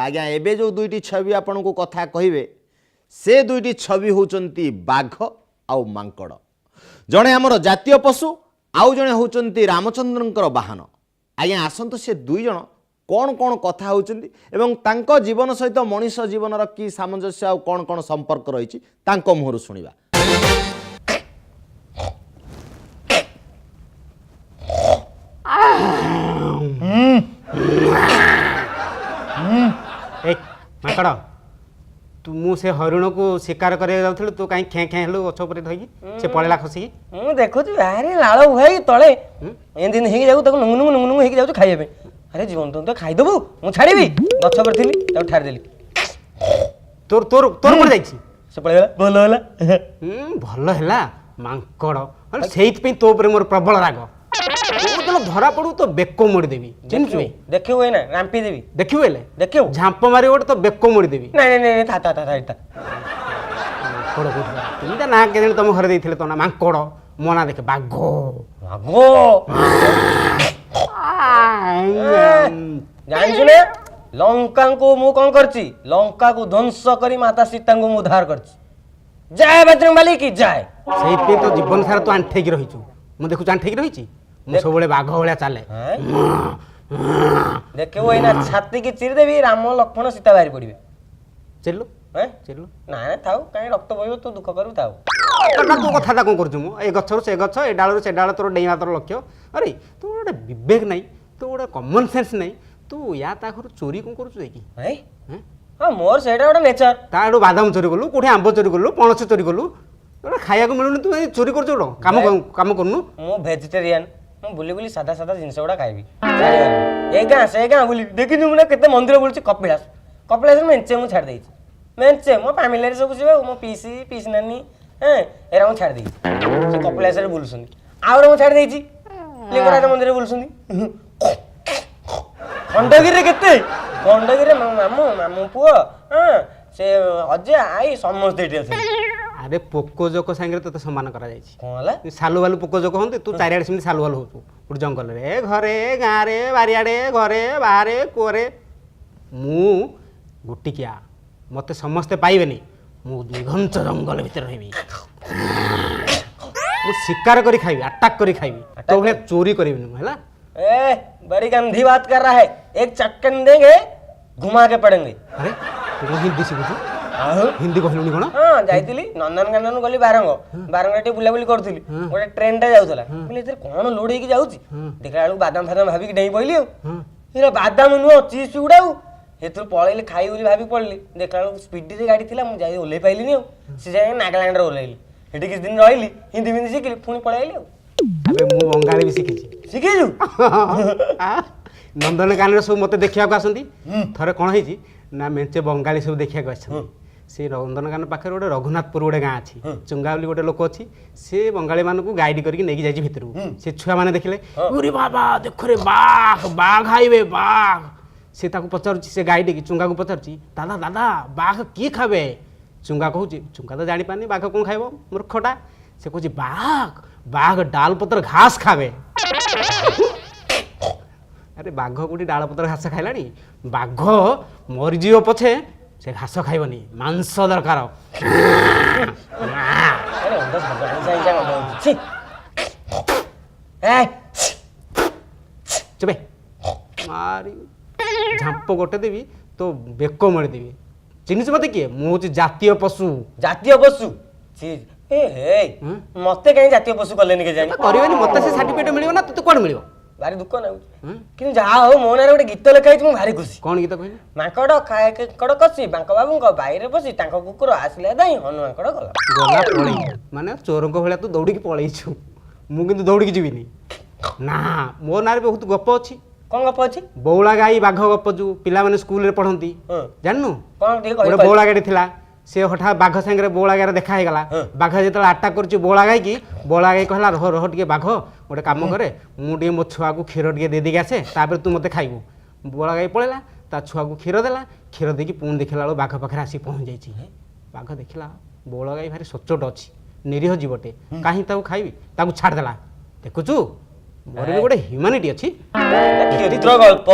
आज्ञा एबे जो दुईटी छवि आपन को कथा कहिबे से दुईटी छवि होचंती बाघ आउ मांकड़ जड़े आमर जातीय पशु आउ जड़े होचंती रामचंद्रंकर वाहन आज्ञा आसंतु से दुई जण कौन कौन कथा होचंती एवं तांको जीवन सहित मनीष जीवन की सामंजस्य आउ कौन कौन संपर्क रही तांको मुहरु सुनिबा माकड़ तू मु से हरिण को शिकार करे जाउथलु तू काई खे खे हेलु गछ ऊपर धइकी से पळेला खसी मु देखु छु अरे लाळ भाई तळे ए दिन हेगी जाऊ तक नुंगनु नुंगनु हेगी जाऊ खाइबे अरे जीवन तो खाइ दबु मु छाड़ीबी गछ ऊपर थिली त ठार देली तोर तोर तोर पर जाईछि से पळेला भल ହେଲା मांकड़ अरे सेइत पे तो ऊपर मोर प्रबल राग तो धरा पड़ू तो बेको मोड़ देवी चिन्हु देखियो है ना राम्पी देवी देखियो एले देखियो झांप मारी ओट तो बेको मोड़ देवी नहीं नहीं नहीं था कोड़ कोड़ तुमटा ना के तुम घर देथिले तो ना मांकड़ मोना देखे बाघो बाघो जान सुने लंका को मु कोन करछि लंका को ध्वंस करी माता सीता को उद्धार करछि जय बजरंगबली की जय सेई पे तो जीवन सारा तो आंठे की रहिछु मु देखु आंठे की रहिछि मु सब बळे बाघ भलिया चाले देखे वो ना छाती की चिर देवी राम लक्ष्मण सीता बाहरी पड़िबे चललो हैं चललो ना ना थाउ काई रक्त बहिबो तू दुख करू थाउ ना तू कथा कोन करछु मु ए गछरो से गछ ए डाळरो से डाळ तोर डेइमा तोर लक्ष्य अरे तू ओडे विवेक नै तू ओडे कॉमन सेंस नै तू या ताखर चोरी कोन करछु देखि हैं हां मोर सेटा ओडे नेचर ताडो बादाम चोरी करलु कोठी आंबो चोरी करलु पणस चोरी करलु ओडे खाया को मिलुनी तू चोरी करछु ओडो काम करनु मु वेजिटेरियन मु बुली बुली सादा सादा जिंस ओडा खाइबी ए गां से गां बुली देखि नु केते मंदिर बुलछि कपिलास मेंचे मु छाड़ देछि मेंचे मो फैमिली रे सब छिबे मो पीसी नानी हैं एरा मु छाड़ देछि से कपिलास रे बुलछुनी आउरे मु छाड़ देछि लिंगराज मंदिर रे बुलछुनी खंडगिरी केते खंडगिरी मामू पुओ हां से अजय आई समस्त एठी अछे अरे पोको जोको संगे तो सम्मान करा जायछि कोन हला सालु वालु पोको जोको हंते तू चारियाडे सिमि सालु वालु होतु पुर जंगल रे घरे गां रे बारियाडे घरे बाहरे कोरे मु गुटिकिया मते समस्ते पाइबेनी मु दिगंत जंगल भीतर रहबी मु शिकार करी खाइबी अटैक करी खाइबी तो भले चोरी करिबिनी हला ए बड़ी गंदी बात कर रहा है एक चक्कन देंगे घुमा के पड़ेंगे अरे तू हिंदी सिखुछु हिंदी कहलुनी कोन हां जाइतिली नंदनकानन गली बारंग टे बुलाबुली करथिली गोटे ट्रेन टा जाउतला बोले इधर कोन लोड हेकी जाउची देखला आलू बादाम फादाम भाबी के डेई पइली इरा बादाम नुओ चीज उडाउ हेतु पळैली खाई बोली भाबी पड़ली देखला आलू स्पीड रे गाड़ी थिला मु जाई ओले पाइलिनी से जाय नागालैंड रे ओलेली हेटी किछ दिन रहिली हिंदी सिखली पुनी पळैली अबे मु बंगाली भी शिखिजु नंदनकानन सब मते देखिया को आसंती थरे कोन हेजी ना मेंचे बंगाली सब देखिया को आछन से नंदनकानन पाखे गोटे रघुनाथपुर गोटे गाँ अच्छी चुंगा बोली गोटे लोक अच्छी से बंगाली मान को गाइड करके नहीं जाइए भितर से छुआ मैंने देखले अरे बाबा देख रे बाघ बाघ आइबे बाघ से ताको पचारुची से गाइड की चुंगा को पचारुची दादा दादा बाघ किए खाबे चुंगा कहूँ चुंगा तो जानी पानी बाघ कौन खाइब मूर्खटा से कहूँ बाघ बाघ डाल पत्र घास खावे अरे बाघ कोटी डाल पत्र घास खाइलानी बाघ मरीजीव पछे से घास खाइबनी मांस दरकार चुपे मारी झांप गोटे देवी तो बेको मड़ी देवी चिन्हिस मते किए मु जातीय पशु मते कहीं जातीय पशु कलेनी के जानी करिवनी मते से सर्टिफिकेट मिलियो ना तो कोन मिलियो भारी दुख ना कि जा हो मो नारे गोटे गीत लिखाई मु भारी खुशी कौन गीत कहली माकड़ खाए कड़ कसी बांक बाबू बाईरे बसी तांको कुकुर आसले दाई हनु माकड़ गला गला पळई माने चोरंको भलिया तू दौड़ी के पळईछु मु किंतु दौड़ी के जीविनी ना मो नारे बहुत गप अछि कौन गप अछि बौला गाई बाघ गप जो पिला माने स्कूल रे पढंती जाननु कौन ठीक कहि बौला गाड़ी थिला से हठा बाघ संगे बौला गाय देखा गला बाघ जो अटैक कर बौला गाय की बौला गाय कहला रह रह टे बाघ गोटे कम करे मुझे मो छुआ को क्षीर टे दे देके आसे तापर तू मत खाइबू बौला गाय पळेला ता छुआ को क्षीर देला क्षीर देकी पुणी देखला बाघ पाखे आसी पहुँच जाइए बाघ देखला बौला गाय भारी सचोट अच्छी निरीह जीवटे कहीं ताऊ खाइबी ताऊ छाड़देला देखुचु मोर भी गोटे ह्यूमानिटी अच्छी चित्र गल्प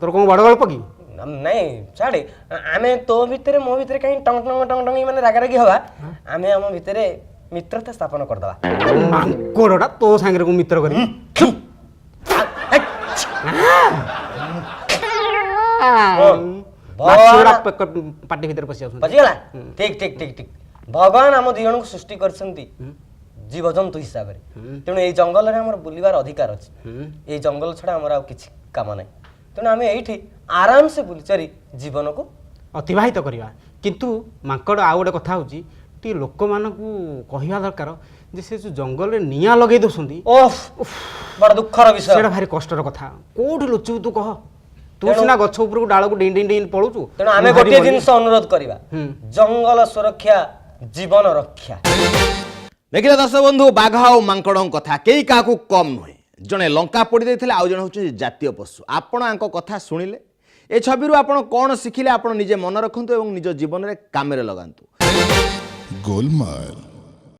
तोर कौन बड़ गल्प कि ନାଇଁ ଛାଡ଼େ ଆମେ ତୋ ଭିତରେ ମୋ ଭିତରେ କାହିଁ ଟଙ୍ଗ ଟଙ୍ଗ ଟଙ୍ଗ ଟଙ୍ଗ ମାନେ ରାଗାରାଗି ହବା ଆମେ ଆମ ଭିତରେ ମିତ୍ରତା ସ୍ଥାପନ କରିଦବା। ମାଙ୍କଡ଼ଟା ତୋ ସାଙ୍ଗରେ ମୁଁ ମିତ୍ର କରିବି ମାଛଗୁଡ଼ା ପାଟି ଭିତରେ ପଶି ଯାଉଛନ୍ତି। ବୁଝିଗଲା? ଠିକ ଠିକ ଠିକ ଠିକ ଭଗବାନ ଆମ ଦି ଜଣଙ୍କୁ ସୃଷ୍ଟି କରିଛନ୍ତି ଜୀବଜନ୍ତୁ ହିସାବରେ, ତେଣୁ ଏଇ ଜଙ୍ଗଲରେ ଆମର ବୁଲିବାର ଅଧିକାର ଅଛି। ଏଇ ଜଙ୍ଗଲ ଛଡ଼ା ଆମର ଆଉ କିଛି କାମ ନାହିଁ, ତେଣୁ ଆମେ ଏଇଠି ଆରାମସେ ବୁଲିଚାରି ଜୀବନକୁ ଅତିବାହିତ କରିବା। କିନ୍ତୁ ମାଙ୍କଡ଼ ଆଉ ଗୋଟେ କଥା ହେଉଛି ଟିକେ ଲୋକମାନଙ୍କୁ କହିବା ଦରକାର ଯେ ସେ ଯେଉଁ ଜଙ୍ଗଲରେ ନିଆଁ ଲଗେଇ ଦେଉଛନ୍ତି ଓଫ୍ ବଡ଼ ଦୁଃଖର ବିଷୟ। ସେଇଟା ଭାରି କଷ୍ଟର କଥା। କୋଉଠି ଲୁଚିବୁ ତୁ କହ? ତୁ ସିନା ଗଛ ଉପରକୁ ଡାଳକୁ ଡେଇଁ ଡେଇଁ ଡେଇଁ ପଳଉଛୁ। ତେଣୁ ଆମେ ଗୋଟିଏ ଜିନିଷ ଅନୁରୋଧ କରିବା, ଜଙ୍ଗଲ ସୁରକ୍ଷା ଜୀବନ ରକ୍ଷା। ଦେଖିଲେ ଦର୍ଶକ ବନ୍ଧୁ, ବାଘ ଆଉ ମାଙ୍କଡ଼ଙ୍କ କଥା କେହି କାହାକୁ କମ୍ ନୁହେଁ। ଜଣେ ଲଙ୍କା ପୋଡ଼ି ଦେଇଥିଲେ, ଆଉ ଜଣେ ହେଉଛନ୍ତି ଜାତୀୟ ପଶୁ। ଆପଣ ଆଙ୍କ କଥା ଶୁଣିଲେ, ଏ ଛବିରୁ ଆପଣ କ'ଣ ଶିଖିଲେ ଆପଣ ନିଜେ ମନେ ରଖନ୍ତୁ ଏବଂ ନିଜ ଜୀବନରେ କାମରେ ଲଗାନ୍ତୁ। ଗୋଲମାଲ।